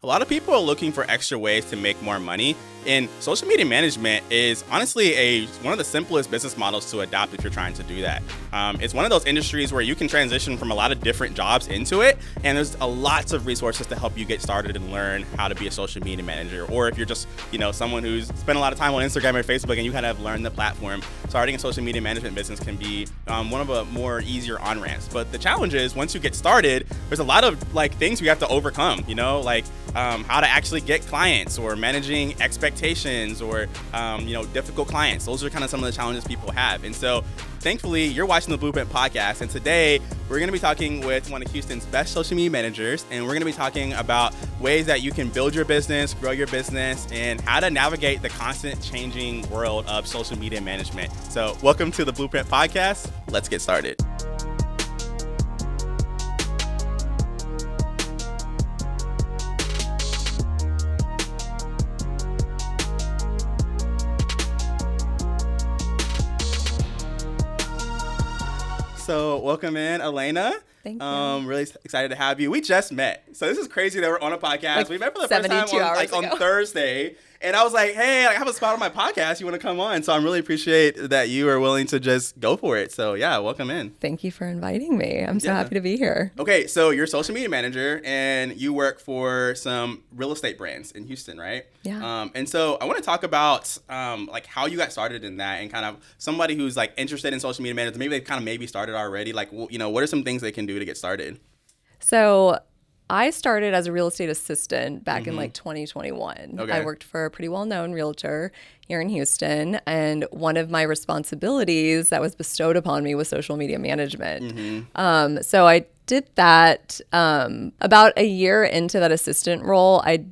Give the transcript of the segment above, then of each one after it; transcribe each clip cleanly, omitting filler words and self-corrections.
A lot of people are looking for extra ways to make more money, and social media management is honestly one of the simplest business models to adopt if you're trying to do that. It's one of those industries where you can transition from a lot of different jobs into it, and there's lots of resources to help you get started and learn how to be a social media manager. Or if you're just someone who's spent a lot of time on Instagram or Facebook and you kind of learn the platform, starting a social media management business can be one of the more easier on-ramps. But the challenge is once you get started, there's a lot of things you have to overcome, how to actually get clients or managing expectations or, difficult clients. Those are kind of some of the challenges people have. And so thankfully, you're watching the Blueprint Podcast. And today we're going to be talking with one of Houston's best social media managers. And we're going to be talking about ways that you can build your business, grow your business, and how to navigate the constant changing world of social media management. So welcome to the Blueprint Podcast. Let's get started. So welcome in, ALANA. Thank you. Really excited to have you. We just met. So this is crazy that we're on a podcast. We met for the first time on Thursday. And I was like, hey, I have a spot on my podcast. You want to come on? So I really appreciate that you are willing to just go for it. So yeah, welcome in. Thank you for inviting me. I'm so happy to be here. Okay, so you're a social media manager and you work for some real estate brands in Houston, right? Yeah. And so I want to talk about how you got started in that and kind of somebody who's interested in social media management. Maybe they've maybe started already. What are some things they can do to get started? So I started as a real estate assistant back in 2021. Okay. I worked for a pretty well-known realtor here in Houston, and one of my responsibilities that was bestowed upon me was social media management. So I did that. About a year into that assistant role, I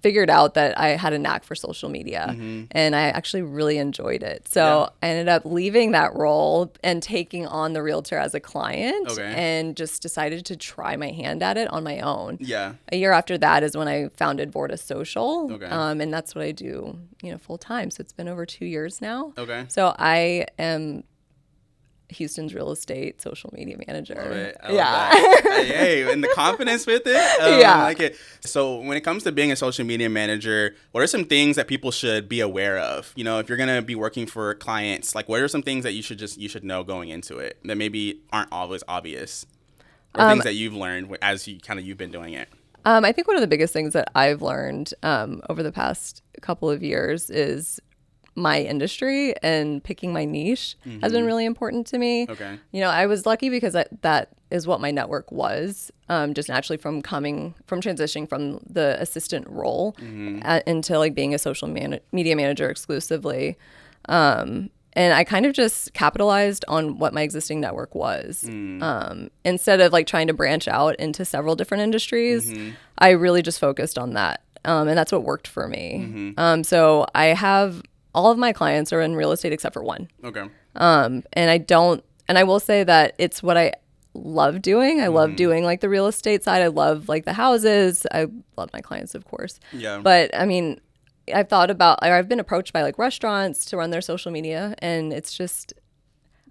figured out that I had a knack for social media, and I actually really enjoyed it. So I ended up leaving that role and taking on the realtor as a client, and just decided to try my hand at it on my own. Yeah. A year after that is when I founded Vorta Social, and that's what I do, full time. So it's been over 2 years now. Okay. So I am Houston's real estate social media manager. Love it. I love that. Hey, and the confidence with it. I like it. So when it comes to being a social media manager, what are some things that people should be aware of? If you're going to be working for clients, what are some things that you should know going into it that maybe aren't always obvious? Or things that you've learned as you've been doing it? I think one of the biggest things that I've learned over the past couple of years is my industry, and picking my niche has been really important to me. Okay. I was lucky because that is what my network was, just naturally from transitioning from the assistant role into being a social media manager exclusively. And I kind of just capitalized on what my existing network was. Instead of trying to branch out into several different industries, I really just focused on that. And that's what worked for me. So I have all of my clients are in real estate except for one. Okay. And I will say that it's what I love doing. I love doing the real estate side. I love the houses. I love my clients, of course. Yeah. But I mean, I've thought about, I've been approached by restaurants to run their social media, and it's just,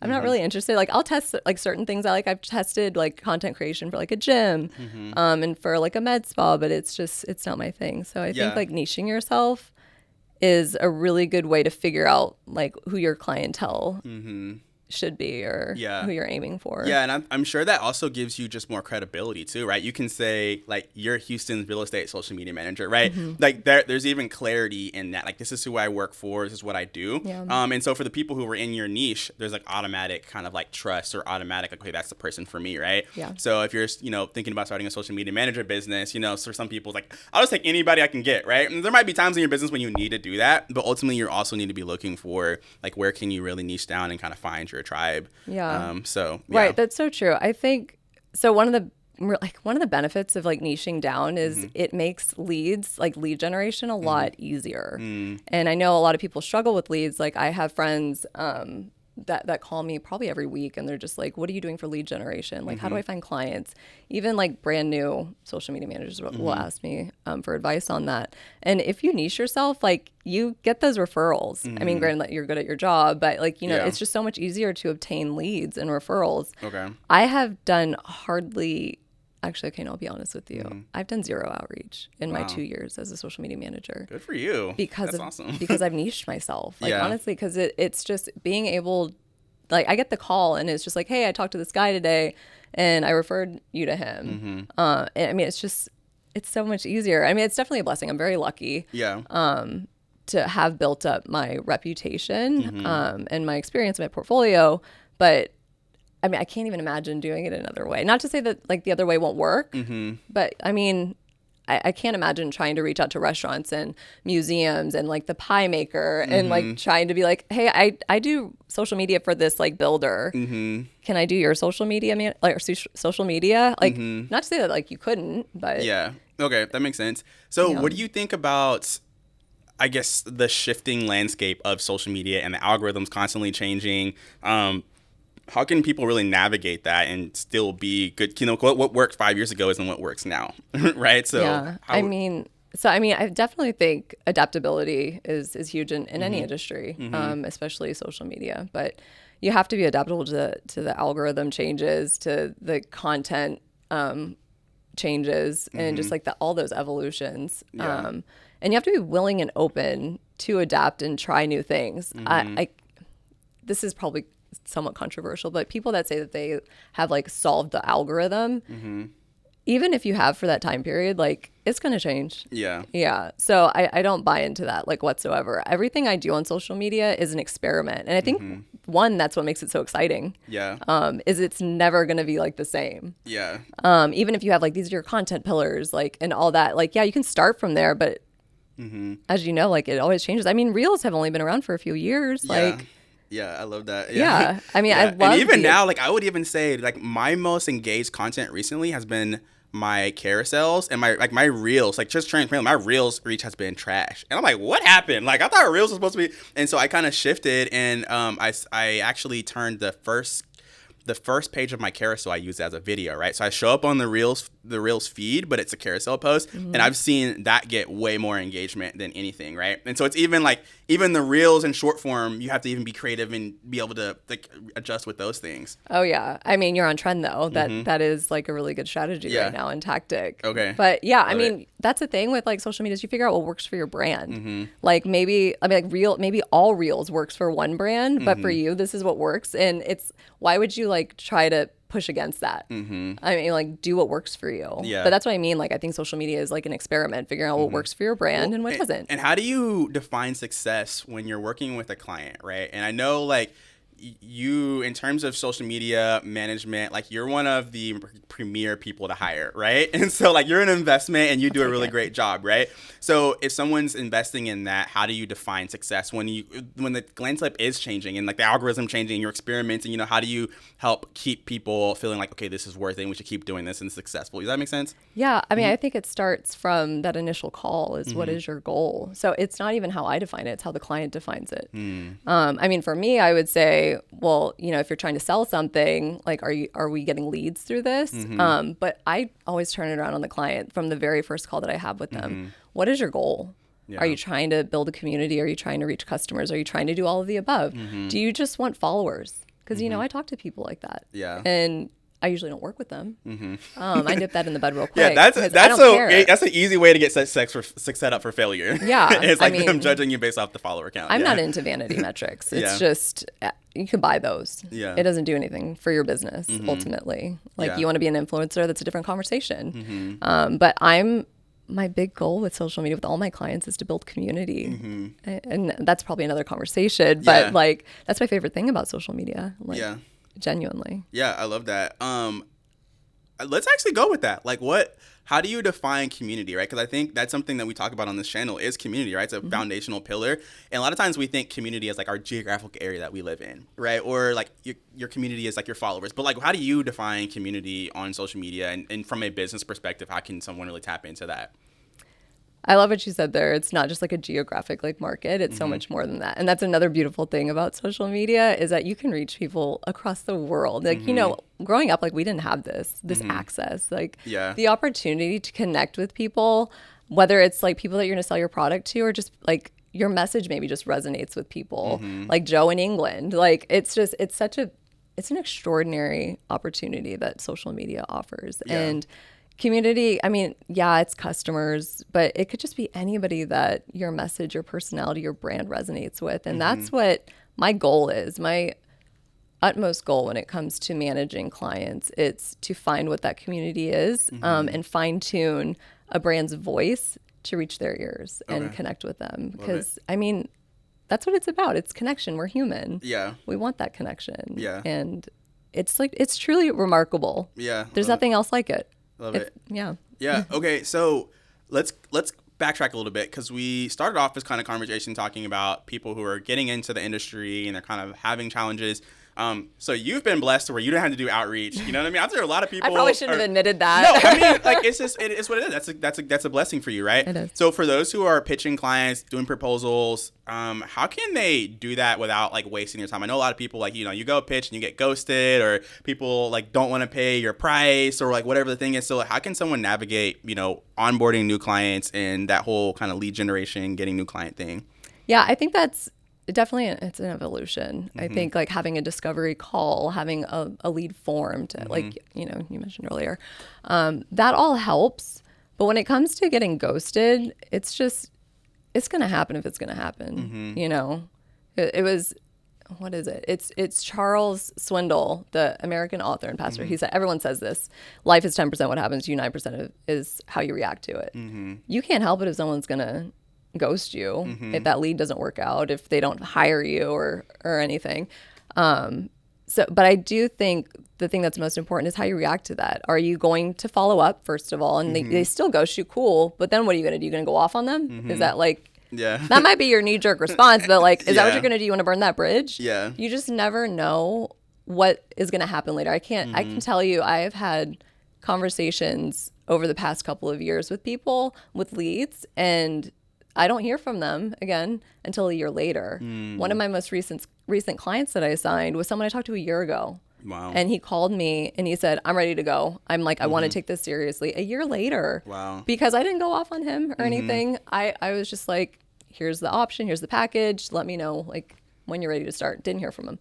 I'm not really interested. I'll test certain things I've tested content creation for a gym, and for a med spa, but it's not my thing. So I think niching yourself is a really good way to figure out who your clientele should be, or who you're aiming for. Yeah, and I'm sure that also gives you just more credibility too, right? You can say you're Houston's real estate social media manager, right? There's even clarity in that. This is who I work for. This is what I do. Yeah. And so for the people who are in your niche, there's automatic kind of trust, or automatic okay, that's the person for me, right? Yeah. So if you're thinking about starting a social media manager business, for some people it's I'll just take anybody I can get, right? And there might be times in your business when you need to do that, but ultimately you also need to be looking for where can you really niche down and kind of find your tribe. Yeah. Right, that's so true. I think so. One of the benefits of niching down is it makes leads, lead generation, a lot easier. And I know a lot of people struggle with leads. I have friends that call me probably every week, and they're just what are you doing for lead generation? How do I find clients? Even brand new social media managers will ask me for advice on that. And if you niche yourself, you get those referrals. I mean, granted that you're good at your job, but it's just so much easier to obtain leads and referrals. Okay. I have done hardly Actually, okay, no, I'll be honest with you. I've done zero outreach in my 2 years as a social media manager. Good for you. That's awesome. Because I've niched myself. Like, Yeah. honestly, because it's just being able, like, I get the call and it's just like, hey, I talked to this guy today and I referred you to him. And I mean, it's so much easier. I mean, it's definitely a blessing. I'm very lucky. Yeah. To have built up my reputation and my experience, my portfolio. But I mean, I can't even imagine doing it another way. Not to say that like the other way won't work, but I mean, I can't imagine trying to reach out to restaurants and museums and like the pie maker and like trying to be like, hey, I do social media for this like builder. Can I do your social media social media? Like, not to say that like you couldn't, but yeah. Okay, that makes sense. So what do you think about, I guess, the shifting landscape of social media and the algorithms constantly changing? How can people really navigate that and still be good? You know, what worked 5 years ago isn't what works now, right? So yeah, I mean, I definitely think adaptability is huge in any industry, especially social media. But you have to be adaptable to the algorithm changes, to the content changes, and just like all those evolutions. Yeah. And you have to be willing and open to adapt and try new things. This is probably somewhat controversial, but people that say that they have like solved the algorithm, even if you have for that time period, like it's going to change. Yeah. Yeah. So I don't buy into that like whatsoever. Everything I do on social media is an experiment. And I think that's what makes it so exciting. Yeah. Is it's never going to be like the same. Yeah. Even if you have like, these are your content pillars, like, and all that, like, yeah, you can start from there, but as you know, like it always changes. I mean, Reels have only been around for a few years. Like, yeah, I love that. Yeah. I mean, I love and even now, like I would even say like my most engaged content recently has been my carousels and my reels, like just transparently, my reels reach has been trash. And I'm like, what happened? Like I thought reels was supposed to be, and so I kind of shifted and I actually turned the first page of my carousel I use as a video, right? So I show up on the Reels feed, but it's a carousel post, and I've seen that get way more engagement than anything, right? And so it's even like the Reels in short form, you have to even be creative and be able to like adjust with those things. Oh yeah, I mean you're on trend though. That is like a really good strategy right now and tactic. Okay, but yeah, I mean that's the thing with like social media is you figure out what works for your brand. Like maybe maybe all Reels works for one brand, but for you this is what works, and it's why would you like try to push against that? I mean, like do what works for you. Yeah. But that's what I mean. Like I think social media is like an experiment, figuring out what works for your brand and what doesn't. And how do you define success when you're working with a client, right? And I know like you, in terms of social media management, like you're one of the premier people to hire, right? And so like you're an investment and you do a really great job, right? So if someone's investing in that, how do you define success when the landscape is changing and like the algorithm changing, you're experimenting, you know, how do you help keep people feeling like, okay, this is worth it and we should keep doing this and successful? Does that make sense? Yeah. I mean, I think it starts from that initial call is what is your goal? So it's not even how I define it, it's how the client defines it. I mean, for me, I would say, well, you know, if you're trying to sell something, like, are we getting leads through this? But I always turn it around on the client from the very first call that I have with them. What is your goal? Yeah. Are you trying to build a community? Are you trying to reach customers? Are you trying to do all of the above? Do you just want followers? Because, you know, I talk to people like that. Yeah. And I usually don't work with them. I nip that in the bud real quick. Yeah, that's an easy way to get set up for failure. Yeah, it's like them judging you based off the follower count. I'm not into vanity metrics. It's just you can buy those. Yeah, it doesn't do anything for your business ultimately. Like you want to be an influencer, that's a different conversation. But my big goal with social media with all my clients is to build community, and that's probably another conversation. But like that's my favorite thing about social media. Like, genuinely. Yeah, I love that. Let's actually go with that. Like how do you define community, right? Because I think that's something that we talk about on this channel is community, right? It's a foundational pillar. And a lot of times we think community is like our geographic area that we live in, right? Or like your community is like your followers. But like, how do you define community on social media? And from a business perspective, how can someone really tap into that? I love what you said there. It's not just like a geographic like market. It's so much more than that. And that's another beautiful thing about social media is that you can reach people across the world. Like, you know, growing up, like we didn't have this access, like the opportunity to connect with people, whether it's like people that you're going to sell your product to or just like your message maybe just resonates with people like Joe in England. Like it's an extraordinary opportunity that social media offers. And Community, I mean, yeah, it's customers, but it could just be anybody that your message, your personality, your brand resonates with. And that's what my goal is. My utmost goal when it comes to managing clients, it's to find what that community is, and fine tune a brand's voice to reach their ears and connect with them. Because, I mean, that's what it's about. It's connection. We're human. Yeah. We want that connection. Yeah. And it's like, it's truly remarkable. Yeah. There's nothing else like it. Love it. Yeah. Yeah. Okay. So let's backtrack a little bit, because we started off this kind of conversation talking about people who are getting into the industry and they're kind of having challenges. So you've been blessed to where you don't have to do outreach. You know what I mean? Out there, a lot of people. I probably shouldn't have admitted that. No, I mean, like, it's just, it is what it is. That's a blessing for you, right? It is. So for those who are pitching clients, doing proposals, how can they do that without like wasting your time? I know a lot of people, like, you know, you go pitch and you get ghosted, or people like don't want to pay your price, or like whatever the thing is. So how can someone navigate, you know, onboarding new clients and that whole kind of lead generation, getting new client thing? Yeah, I think that's definitely, it's an evolution. I think like having a discovery call, having a lead formed, like, you know, you mentioned earlier, that all helps. But when it comes to getting ghosted, it's just, it's going to happen if it's going to happen. You know, it was, what is it? It's Charles Swindoll, the American author and pastor. He said, everyone says this, life is 10% what happens to you, 9% is how you react to it. You can't help it if someone's going to ghost you, if that lead doesn't work out, if they don't hire you or anything. But I do think the thing that's most important is how you react to that. Are you going to follow up, first of all? And they still ghost you, cool. But then what are you going to do? You going to go off on them? Is that like, that might be your knee-jerk response, but like, is that what you're going to do? You want to burn that bridge? Yeah. You just never know what is going to happen later. I can tell you, I have had conversations over the past couple of years with people, with leads, and I don't hear from them again until a year later. One of my most recent clients that I assigned was someone I talked to a year ago. Wow. And he called me and he said, I'm ready to go. I'm like, I want to take this seriously. A year later. Wow. Because I didn't go off on him or anything. I was just like, here's the option, here's the package. Let me know like when you're ready to start. Didn't hear from him.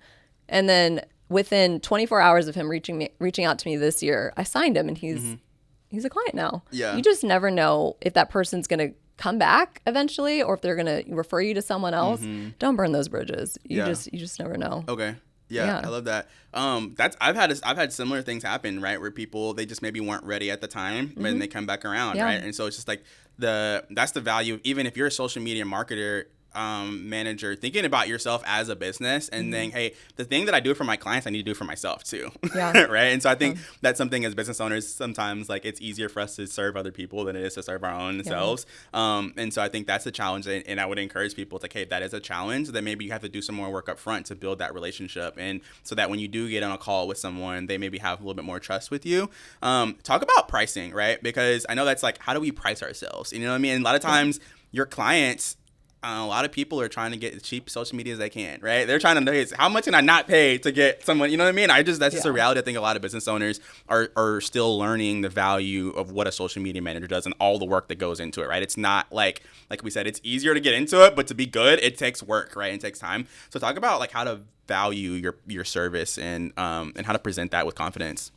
And then within 24 hours of him reaching out to me this year, I signed him and he's a client now. Yeah. You just never know if that person's going to come back eventually or if they're going to refer you to someone else. Don't burn those bridges. You just never know. Okay. Yeah, I love that. I've had similar things happen, right? Where people, they just maybe weren't ready at the time, and they come back around, right? And so it's just like that's the value. Even if you're a social media marketer, manager, thinking about yourself as a business and then, hey, the thing that I do for my clients, I need to do for myself too. Right. And so I think that's something as business owners, sometimes like it's easier for us to serve other people than it is to serve our own selves. And so I think that's a challenge. And I would encourage people, it's like, hey, if that is a challenge, then maybe you have to do some more work up front to build that relationship. And so that when you do get on a call with someone, they maybe have a little bit more trust with you. Talk about pricing, right? Because I know that's like, how do we price ourselves? You know what I mean? And a lot of times your clients, a lot of people are trying to get as cheap social media as they can, right? They're trying to know, how much can I not pay to get someone, you know what I mean? That's just a reality. I think a lot of business owners are still learning the value of what a social media manager does and all the work that goes into it, right? It's not like we said, it's easier to get into it, but to be good, it takes work, right? It takes time. So talk about like how to value your service and how to present that with confidence.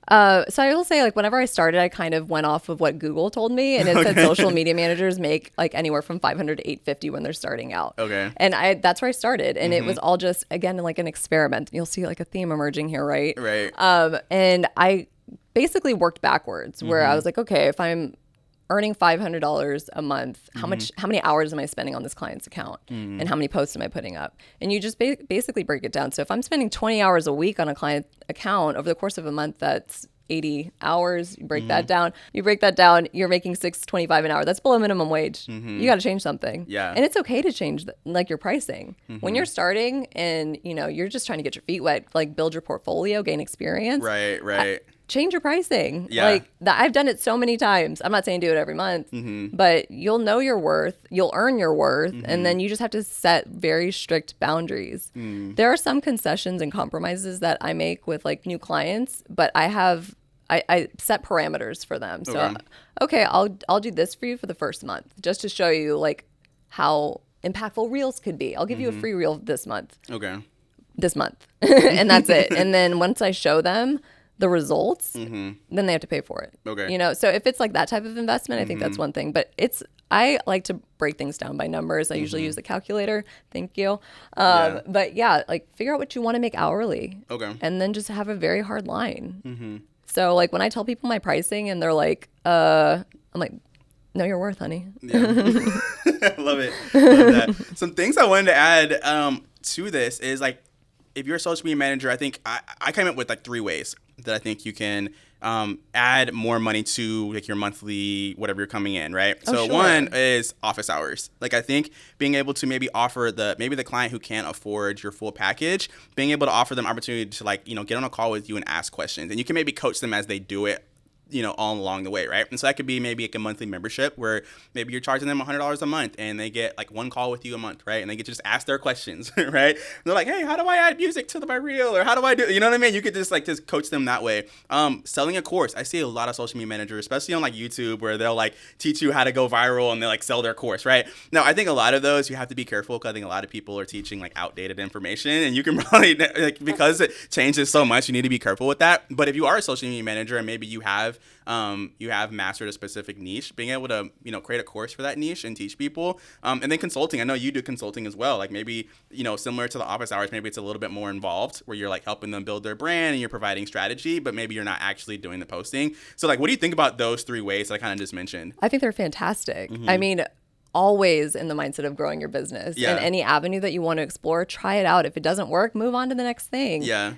So I will say, like, whenever I started, I kind of went off of what Google told me, and it said social media managers make like anywhere from $500 to $850 when they're starting out. Okay. And that's where I started, and it was all just, again, like an experiment. You'll see like a theme emerging here, right? Right. And I basically worked backwards, where I was like, okay, if I'm earning $500 a month, how many hours am I spending on this client's account, and how many posts am I putting up? And you just basically break it down. So if I'm spending 20 hours a week on a client account over the course of a month, that's 80 hours. You break that down. You're making $6.25 an hour. That's below minimum wage. You got to change something. Yeah. And it's okay to change like your pricing when you're starting, and you're just trying to get your feet wet, like build your portfolio, gain experience. Right. Change your pricing. Yeah. Like I've done it so many times. I'm not saying do it every month, but you'll know your worth, you'll earn your worth, and then you just have to set very strict boundaries. There are some concessions and compromises that I make with like new clients, but I set parameters for them. So, okay, I'll do this for you for the first month, just to show you like how impactful reels could be. I'll give you a free reel this month. Okay. This month. And that's it. And then once I show them, the results, then they have to pay for it. Okay. You know, so if it's like that type of investment, I think that's one thing. But I like to break things down by numbers. I usually use the calculator. Thank you. But yeah, like figure out what you want to make hourly. Okay. And then just have a very hard line. So like when I tell people my pricing and they're like, I'm like, know your worth, honey. Yeah. I love it. Love that. Some things I wanted to add to this is like, if you're a social media manager, I think I came up with like 3 ways that I think you can add more money to like your monthly whatever you're coming in, right? Oh, So sure. one is office hours. Like I think being able to maybe offer the client who can't afford your full package, being able to offer them opportunity to like, get on a call with you and ask questions, and you can maybe coach them as they do it, all along the way, right? And so that could be maybe like a monthly membership where maybe you're charging them $100 a month and they get like 1 call with you a month, right? And they get to just ask their questions, right? And they're like, hey, how do I add music to my reel? Or how do I do, you know what I mean? You could just coach them that way. Selling a course. I see a lot of social media managers, especially on like YouTube, where they'll like teach you how to go viral and they like sell their course, right? Now, I think a lot of those you have to be careful because I think a lot of people are teaching like outdated information, and you can probably like, because it changes so much, you need to be careful with that. But if you are a social media manager and maybe you have mastered a specific niche, being able to, create a course for that niche and teach people. And then consulting. I know you do consulting as well. Like maybe, similar to the office hours, maybe it's a little bit more involved where you're like helping them build their brand and you're providing strategy, but maybe you're not actually doing the posting. So like, what do you think about those 3 ways that I kind of just mentioned? I think they're fantastic. I mean, always in the mindset of growing your business. Yeah. And any avenue that you want to explore, try it out. If it doesn't work, move on to the next thing. Yeah.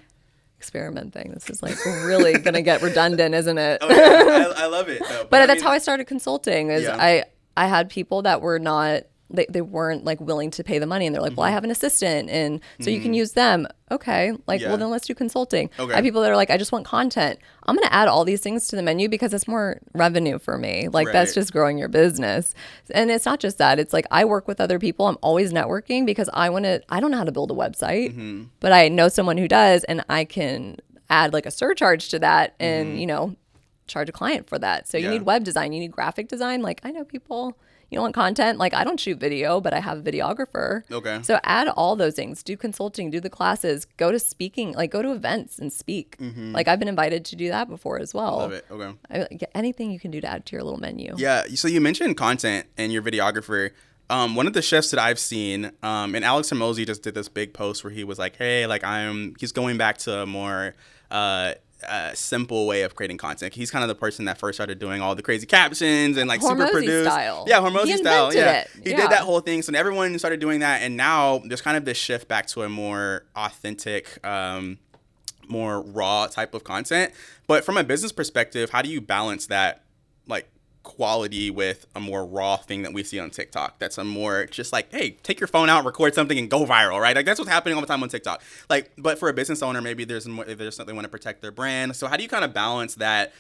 Experimenting. This is like really going to get redundant, isn't it? Oh, yeah. I love it though. But that's how I started consulting is Yeah. I had people that were not, they weren't like willing to pay the money, and they're like, well, I have an assistant and so you can use them. Okay. Like, Yeah. well, then let's do consulting. Okay. I have people that are like, I just want content. I'm going to add all these things to the menu because it's more revenue for me. Like that's Right. just growing your business. And it's not just that. It's like, I work with other people. I'm always networking because I don't know how to build a website, but I know someone who does, and I can add like a surcharge to that and, charge a client for that. So you Yeah. need web design, you need graphic design. Like I know people, want content. Like I don't shoot video, but I have a videographer. Okay. So add all those things, do consulting, do the classes, go to speaking, like go to events and speak. Like I've been invited to do that before as well. Love it. Okay. Anything you can do to add to your little menu. Yeah. So you mentioned content and your videographer. One of the shifts that I've seen, and Alex Hormozy just did this big post where he was like, hey, like he's going back to a more simple way of creating content. He's kind of the person that first started doing all the crazy captions and like super Hormozy produced style. Yeah, Hormozy He style. invented Yeah, it. he Yeah. did that whole thing. So everyone started doing that, and now there's kind of this shift back to a more authentic, more raw type of content. But from a business perspective, how do you balance that, like, quality with a more raw thing that we see on TikTok? That's a more just like, hey, take your phone out, record something, and go viral, right? Like that's what's happening all the time on TikTok. Like, but for a business owner, maybe there's something they want to protect their brand. So how do you kind of balance that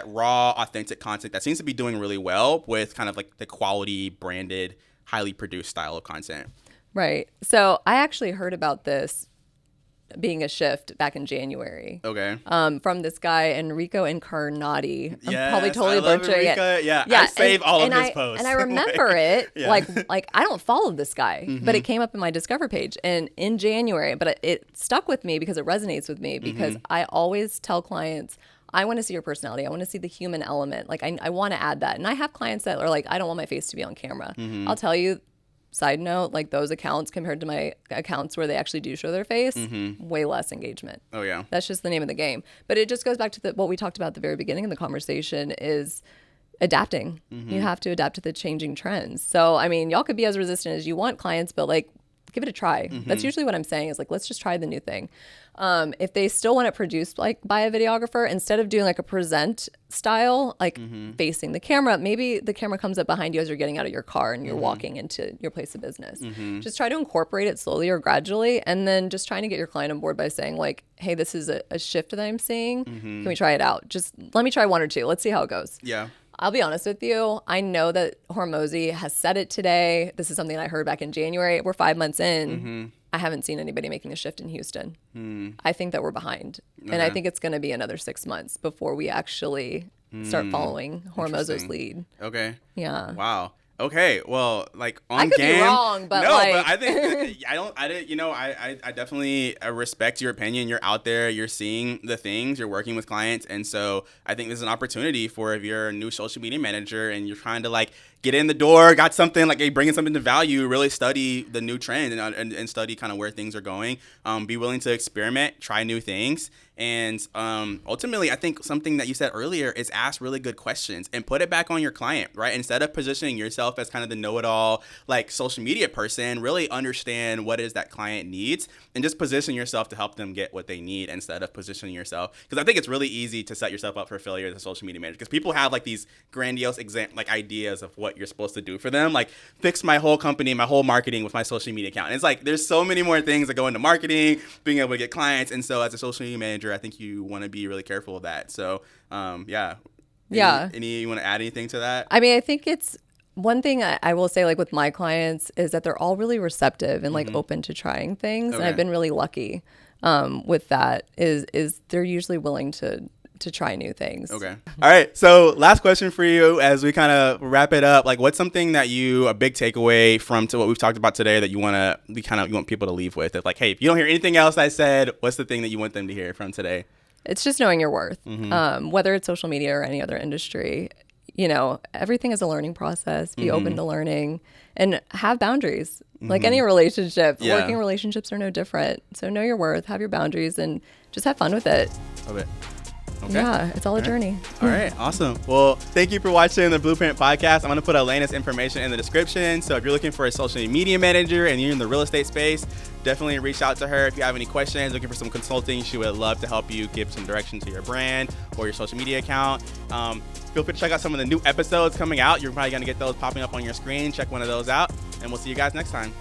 raw, authentic content that seems to be doing really well with kind of like the quality, branded, highly produced style of content? Right. So I actually heard about this being a shift back in January. Okay. From this guy Enrico Incarnati. I'm Yes, probably totally I love butchering Enrico. it. Yeah, I save all of his posts. And I remember it Yeah. like I don't follow this guy, but it came up in my Discover page and in January, but it stuck with me because it resonates with me because I always tell clients, I want to see your personality. I want to see the human element. Like I want to add that. And I have clients that are like, I don't want my face to be on camera. I'll tell you, side note, like those accounts compared to my accounts where they actually do show their face, way less engagement. Oh, yeah. That's just the name of the game. But it just goes back to what we talked about at the very beginning of the conversation is adapting. You have to adapt to the changing trends. So, I mean, y'all could be as resistant as you want, clients, but like, give it a try. That's usually what I'm saying is like, let's just try the new thing. If they still want it produced like by a videographer, instead of doing like a present style, like facing the camera, maybe the camera comes up behind you as you're getting out of your car and you're walking into your place of business. Just try to incorporate it slowly or gradually, and then just trying to get your client on board by saying like, hey, this is a shift that I'm seeing. Can we try it out? Just let me try 1 or 2. Let's see how it goes. Yeah. I'll be honest with you. I know that Hormozy has said it today. This is something I heard back in January. We're 5 months in. I haven't seen anybody making the shift in Houston. I think that we're behind. And I think it's going to be another 6 months before we actually start following Hormozy's lead. Okay. Yeah. Wow. Okay, well, like on I could game, be wrong, but no, like, but I think I didn't, you know, I definitely respect your opinion. You're out there, you're seeing the things, you're working with clients, and so I think this is an opportunity for if you're a new social media manager and you're trying to like get in the door, got something like bringing something to value, really study the new trend and study kind of where things are going. Be willing to experiment, try new things. And ultimately, I think something that you said earlier is ask really good questions and put it back on your client, right? Instead of positioning yourself as kind of the know-it-all, like social media person, really understand what it is that client needs and just position yourself to help them get what they need instead of positioning yourself. Because I think it's really easy to set yourself up for failure as a social media manager because people have like these grandiose like ideas of what you're supposed to do for them, like fix my whole company, my whole marketing with my social media account. And it's like there's so many more things that go into marketing, being able to get clients, and so as a social media manager, I think you want to be really careful of that. So, yeah. Any you want to add anything to that? I mean, I think it's one thing I will say, like with my clients, is that they're all really receptive and like open to trying things. And I've been really lucky with that. Is they're usually willing to try new things. Okay. All right. So last question for you as we kind of wrap it up. Like, what's something that a big takeaway from to what we've talked about today that you want people to leave with? If like, hey, if you don't hear anything else I said, what's the thing that you want them to hear from today? It's just knowing your worth, whether it's social media or any other industry. You know, everything is a learning process. Be open to learning and have boundaries. Like any relationship, working relationships are no different. So know your worth, have your boundaries, and just have fun with it. Love it. Okay. Yeah, it's all a journey. All right, awesome. Well, thank you for watching the Blueprint Podcast. I'm going to put ALANA's information in the description. So if you're looking for a social media manager and you're in the real estate space, definitely reach out to her. If you have any questions, looking for some consulting, she would love to help you give some direction to your brand or your social media account. Feel free to check out some of the new episodes coming out. You're probably going to get those popping up on your screen. Check one of those out, and we'll see you guys next time.